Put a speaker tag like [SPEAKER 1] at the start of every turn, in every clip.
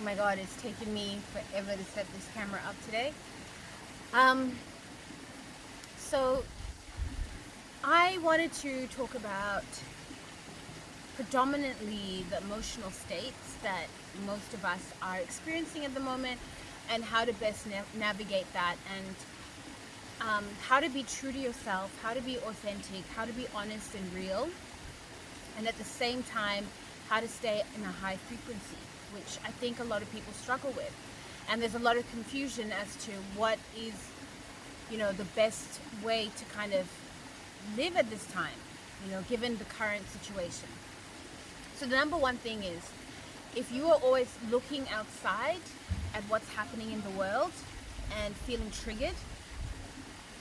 [SPEAKER 1] my God, it's taken me forever to set this camera up today. Um, so I wanted to talk about predominantly the emotional states that most of us are experiencing at the moment, and how to best navigate that, and how to be true to yourself, how to be authentic, how to be honest and real, and at the same time, how to stay in a high frequency, which I think a lot of people struggle with. And there's a lot of confusion as to what is, the best way to kind of live at this time, given the current situation. So the number one thing is, if you are always looking outside at what's happening in the world and feeling triggered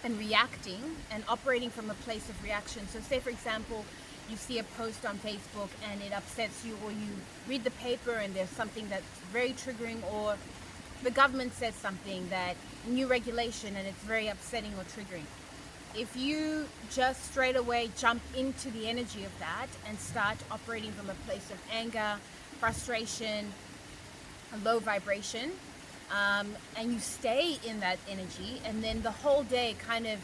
[SPEAKER 1] and reacting and operating from a place of reaction. So say, for example, you see a post on Facebook and it upsets you, or you read the paper and there's something that's very triggering, or the government says something, that new regulation, and it's very upsetting or triggering. If you just straight away jump into the energy of that and start operating from a place of anger, frustration, a low vibration, and you stay in that energy, and then the whole day kind of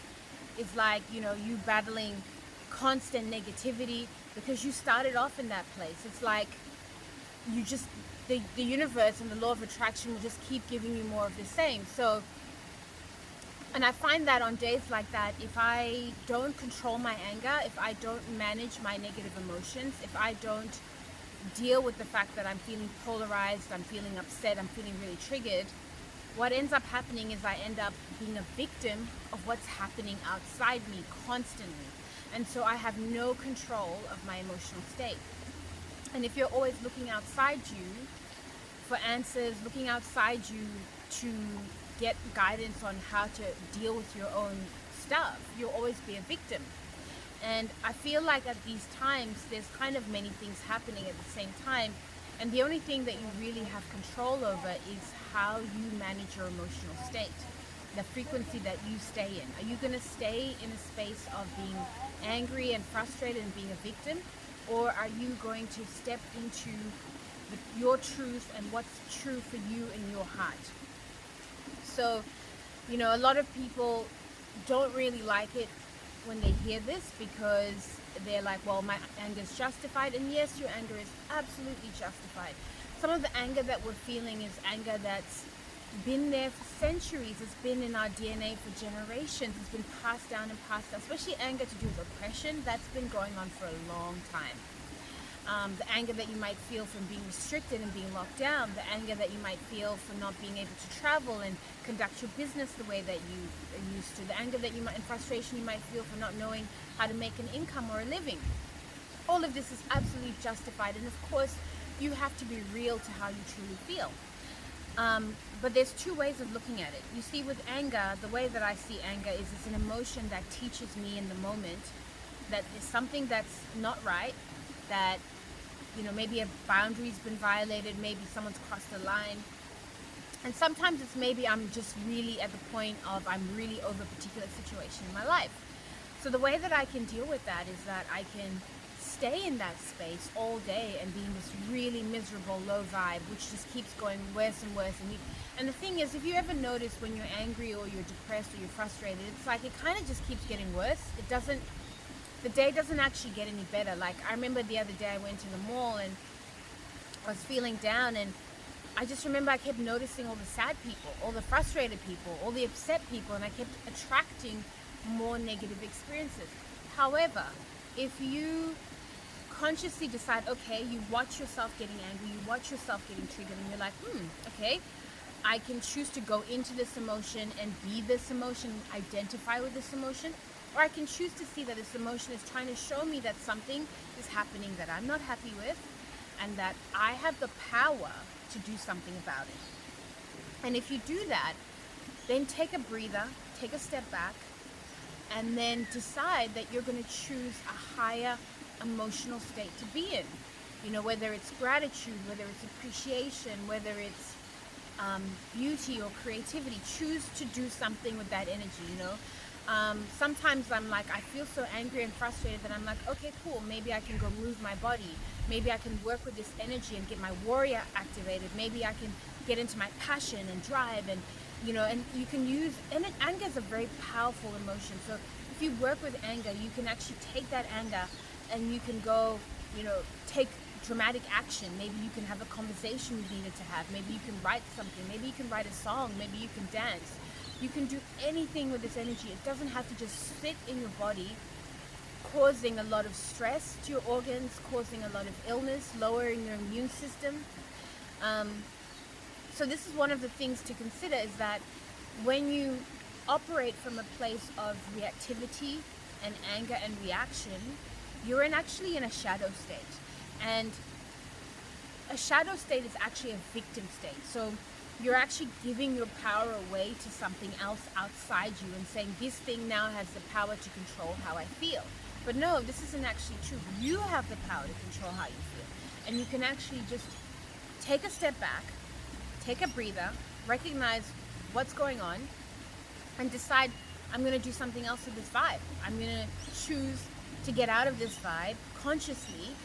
[SPEAKER 1] is like, you battling constant negativity because you started off in that place. It's like you just, the universe and the law of attraction will just keep giving you more of the same. So, and I find that on days like that, if I don't control my anger, if I don't manage my negative emotions, if I don't deal with the fact that I'm feeling polarized, I'm feeling upset, I'm feeling really triggered, what ends up happening is I end up being a victim of what's happening outside me constantly. And so I have no control of my emotional state. And if you're always looking outside you for answers, looking outside you to get guidance on how to deal with your own stuff, you'll always be a victim. And I feel like at these times, there's kind of many things happening at the same time. And the only thing that you really have control over is how you manage your emotional state, the frequency that you stay in. Are you going to stay in a space of being angry and frustrated and being a victim? Or are you going to step into your truth and what's true for you in your heart? So, a lot of people don't really like it when they hear this, because they're like, well, my anger is justified. And yes, your anger is absolutely justified. Some of the anger that we're feeling is anger that's been there for centuries. It's been in our DNA for generations. It's been passed down, especially anger to do with oppression. That's been going on for a long time. The anger that you might feel from being restricted and being locked down, the anger that you might feel for not being able to travel and conduct your business the way that you are used to, the anger that you might, and frustration you might feel for not knowing how to make an income or a living. All of this is absolutely justified, and of course, you have to be real to how you truly feel. But there's two ways of looking at it. You see, with anger, the way that I see anger is it's an emotion that teaches me in the moment that there's something that's not right, that maybe a boundary's been violated, maybe someone's crossed a line. And sometimes it's maybe I'm just really at the point of I'm really over a particular situation in my life. So the way that I can deal with that is that I can stay in that space all day and be in this really miserable low vibe, which just keeps going worse and worse. And the thing is, if you ever notice when you're angry or you're depressed or you're frustrated, it's like it kind of just keeps getting worse. The day doesn't actually get any better. Like, I remember the other day I went to the mall and I was feeling down, and I just remember I kept noticing all the sad people, all the frustrated people, all the upset people, and I kept attracting more negative experiences. However, if you consciously decide, okay, you watch yourself getting angry, you watch yourself getting triggered, and you're like, okay, I can choose to go into this emotion and be this emotion, identify with this emotion, or I can choose to see that this emotion is trying to show me that something is happening that I'm not happy with, and that I have the power to do something about it. And if you do that, then take a breather, take a step back, and then decide that you're going to choose a higher emotional state to be in. Whether it's gratitude, whether it's appreciation, whether it's beauty or creativity. Choose to do something with that energy. Sometimes I'm like, I feel so angry and frustrated that I'm like, okay, cool, maybe I can go move my body. Maybe I can work with this energy and get my warrior activated. Maybe I can get into my passion and drive, and and you can use, and anger is a very powerful emotion. So if you work with anger, you can actually take that anger and you can go, take dramatic action. Maybe you can have a conversation you needed to have. Maybe you can write something. Maybe you can write a song. Maybe you can dance. You can do anything with this energy. It doesn't have to just sit in your body, causing a lot of stress to your organs, causing a lot of illness, lowering your immune system. So this is one of the things to consider, is that when you operate from a place of reactivity and anger and reaction, you're actually in a shadow state. And a shadow state is actually a victim state. So you're actually giving your power away to something else outside you and saying, this thing now has the power to control how I feel. But no, this isn't actually true. You have the power to control how you feel. And you can actually just take a step back, take a breather, recognize what's going on, and decide, I'm going to do something else with this vibe. I'm going to choose to get out of this vibe consciously,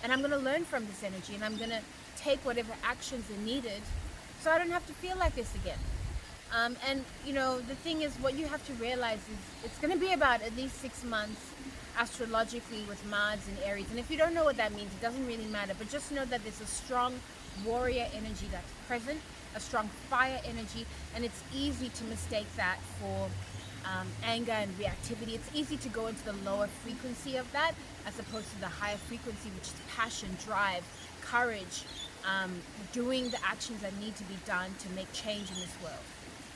[SPEAKER 1] and I'm going to learn from this energy, and I'm going to take whatever actions are needed so I don't have to feel like this again. And the thing is, what you have to realize is it's going to be about at least 6 months astrologically with Mars and Aries. And if you don't know what that means, it doesn't really matter, but just know that there's a strong warrior energy that's present, a strong fire energy, and it's easy to mistake that for anger and reactivity. It's easy to go into the lower frequency of that as opposed to the higher frequency, which is passion, drive, courage, doing the actions that need to be done to make change in this world.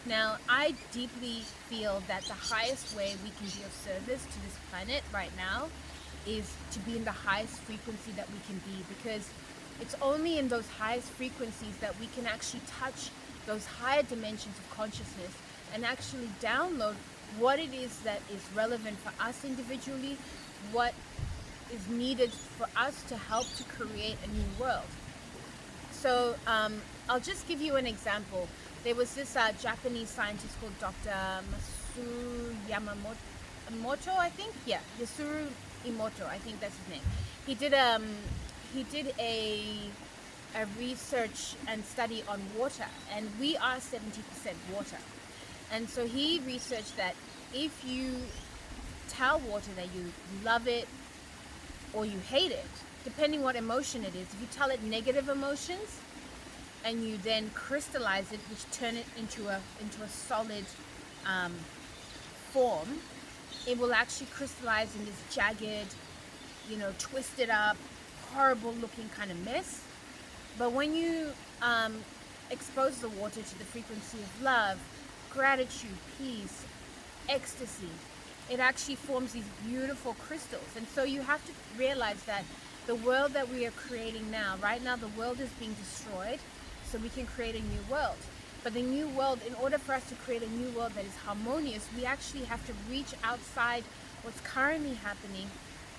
[SPEAKER 1] Now, I deeply feel that the highest way we can be of service to this planet right now is to be in the highest frequency that we can be, because it's only in those highest frequencies that we can actually touch those higher dimensions of consciousness and actually download what it is that is relevant for us individually, what is needed for us to help to create a new world. So I'll just give you an example. There was this Japanese scientist called Dr. Masaru Yamamoto, I think. Yeah, Yasuru Imoto, I think that's his name. He did a research and study on water, and we are 70% water. And so he researched that if you tell water that you love it or you hate it, depending what emotion it is, if you tell it negative emotions and you then crystallize it, which turn it into a solid form, it will actually crystallize in this jagged, twisted up, horrible looking kind of mess. But when you expose the water to the frequency of love, gratitude, peace, ecstasy, it actually forms these beautiful crystals. And so you have to realize that the world that we are creating now, right now, the world is being destroyed so we can create a new world. But the new world, in order for us to create a new world that is harmonious, we actually have to reach outside what's currently happening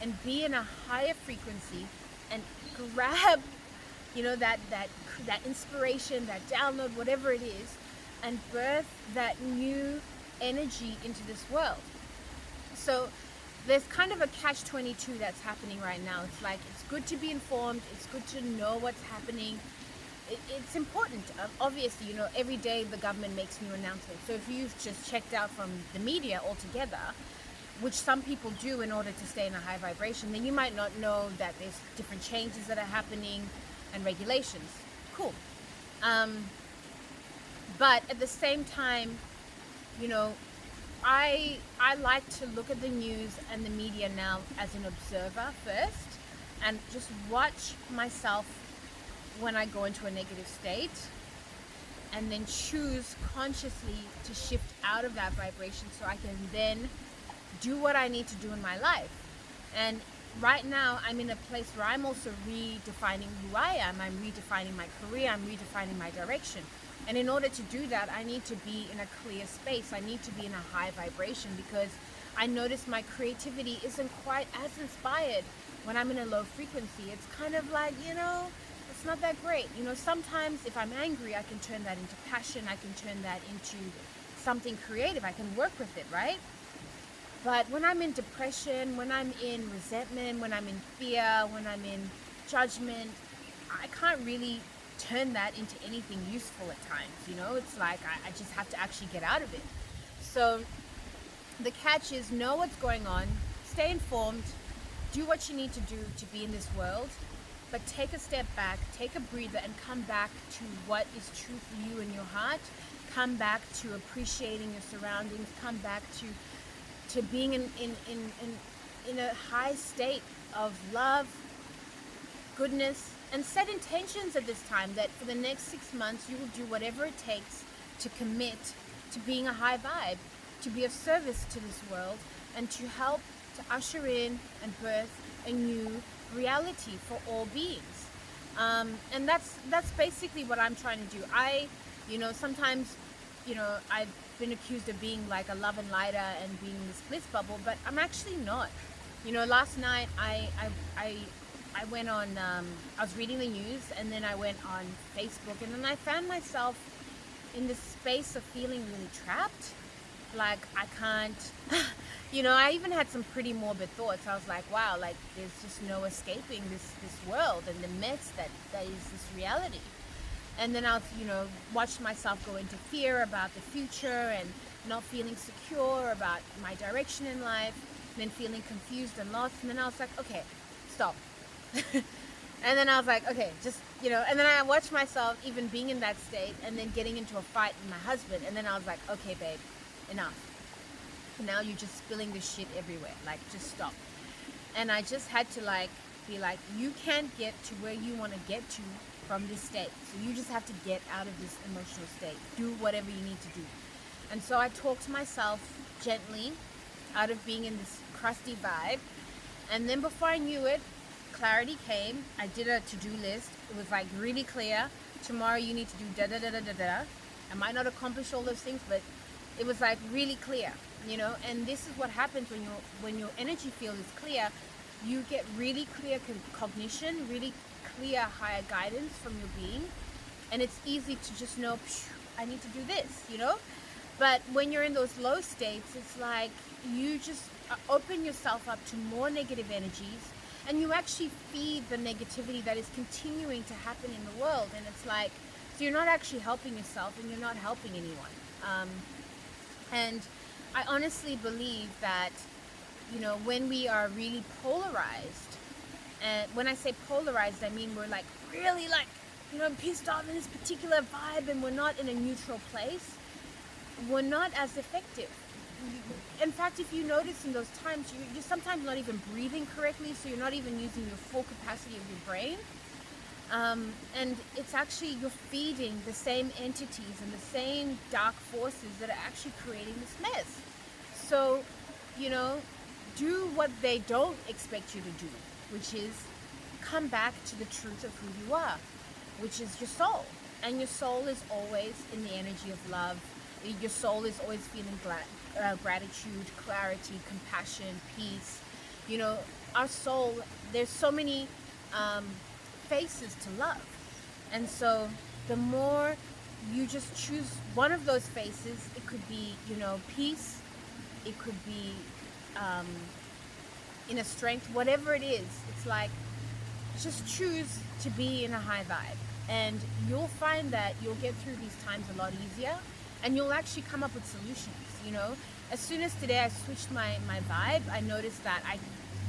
[SPEAKER 1] and be in a higher frequency and grab, that inspiration, that download, whatever it is, and birth that new energy into this world. So there's kind of a catch-22 that's happening right now. It's like, it's good to be informed, it's good to know what's happening. It's important. Obviously, every day the government makes new announcements. So if you've just checked out from the media altogether, which some people do in order to stay in a high vibration, then you might not know that there's different changes that are happening and regulations. Cool. But at the same time, I like to look at the news and the media now as an observer first, and just watch myself when I go into a negative state, and then choose consciously to shift out of that vibration so I can then do what I need to do in my life. And right now I'm in a place where I'm also redefining who I am. I'm redefining my career. I'm redefining my direction. And in order to do that, I need to be in a clear space. I need to be in a high vibration, because I notice my creativity isn't quite as inspired when I'm in a low frequency. It's kind of like, it's not that great. Sometimes if I'm angry, I can turn that into passion. I can turn that into something creative. I can work with it, right? But when I'm in depression, when I'm in resentment, when I'm in fear, when I'm in judgment, I can't really turn that into anything useful at times. It's like I just have to actually get out of it. So the catch is, know what's going on, stay informed, do what you need to do to be in this world, but take a step back, take a breather, and come back to what is true for you in your heart. Come back to appreciating your surroundings. Come back to being in a high state of love, goodness, and set intentions at this time that for the next 6 months you will do whatever it takes to commit to being a high vibe, to be of service to this world, and to help to usher in and birth a new reality for all beings. And that's basically what I'm trying to do. Sometimes, I've been accused of being like a love and lighter and being in this bliss bubble, but I'm actually not. Last night I went on, I was reading the news, and then I went on Facebook, and then I found myself in this space of feeling really trapped. Like I can't, I even had some pretty morbid thoughts. I was like, wow, like there's just no escaping this world and the mess that is this reality. And then I was, watched myself go into fear about the future and not feeling secure about my direction in life, and then feeling confused and lost. And then I was like, okay, stop. And then I was like, okay, just, and then I watched myself even being in that state and then getting into a fight with my husband. And then I was like, okay, babe, enough. Now you're just spilling this shit everywhere. Like, just stop. And I just had to be like, you can't get to where you want to get to from this state. So you just have to get out of this emotional state. Do whatever you need to do. And so I talked to myself gently out of being in this crusty vibe. And then before I knew it, clarity came. I did a to-do list. It was like really clear. Tomorrow you need to do da da da da da da. I might not accomplish all those things, but it was like really clear, and this is what happens when your energy field is clear. You get really clear cognition, really clear higher guidance from your being, and it's easy to just know, I need to do this, But when you're in those low states, it's like you just open yourself up to more negative energies, and you actually feed the negativity that is continuing to happen in the world. And it's like, so you're not actually helping yourself, and you're not helping anyone. And I honestly believe that, when we are really polarized, and when I say polarized, I mean we're like really pissed off in this particular vibe, and we're not in a neutral place, we're not as effective. In fact, if you notice in those times, you're sometimes not even breathing correctly, so you're not even using your full capacity of your brain. And it's actually, you're feeding the same entities and the same dark forces that are actually creating this mess. So, do what they don't expect you to do, which is come back to the truth of who you are, which is your soul. And your soul is always in the energy of love. Your soul is always feeling gratitude, clarity, compassion, peace. Our soul, there's so many faces to love. And so the more you just choose one of those faces, it could be, peace, it could be inner strength, whatever it is, it's like, just choose to be in a high vibe. And you'll find that you'll get through these times a lot easier, and you'll actually come up with solutions. As soon as today I switched my vibe, I noticed that I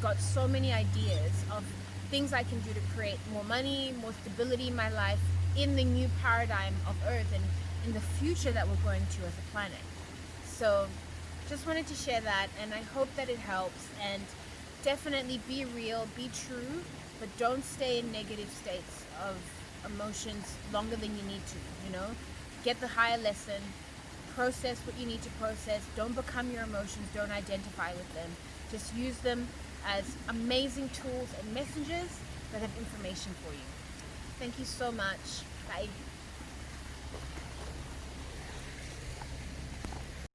[SPEAKER 1] got so many ideas of things I can do to create more money, more stability in my life, in the new paradigm of Earth and in the future that we're going to as a planet. So just wanted to share that, and I hope that it helps. And definitely be real, be true, but don't stay in negative states of emotions longer than you need to. Get the higher lesson, process what you need to process. Don't become your emotions, don't identify with them. Just use them as amazing tools and messengers that have information for you. Thank you so much. Bye.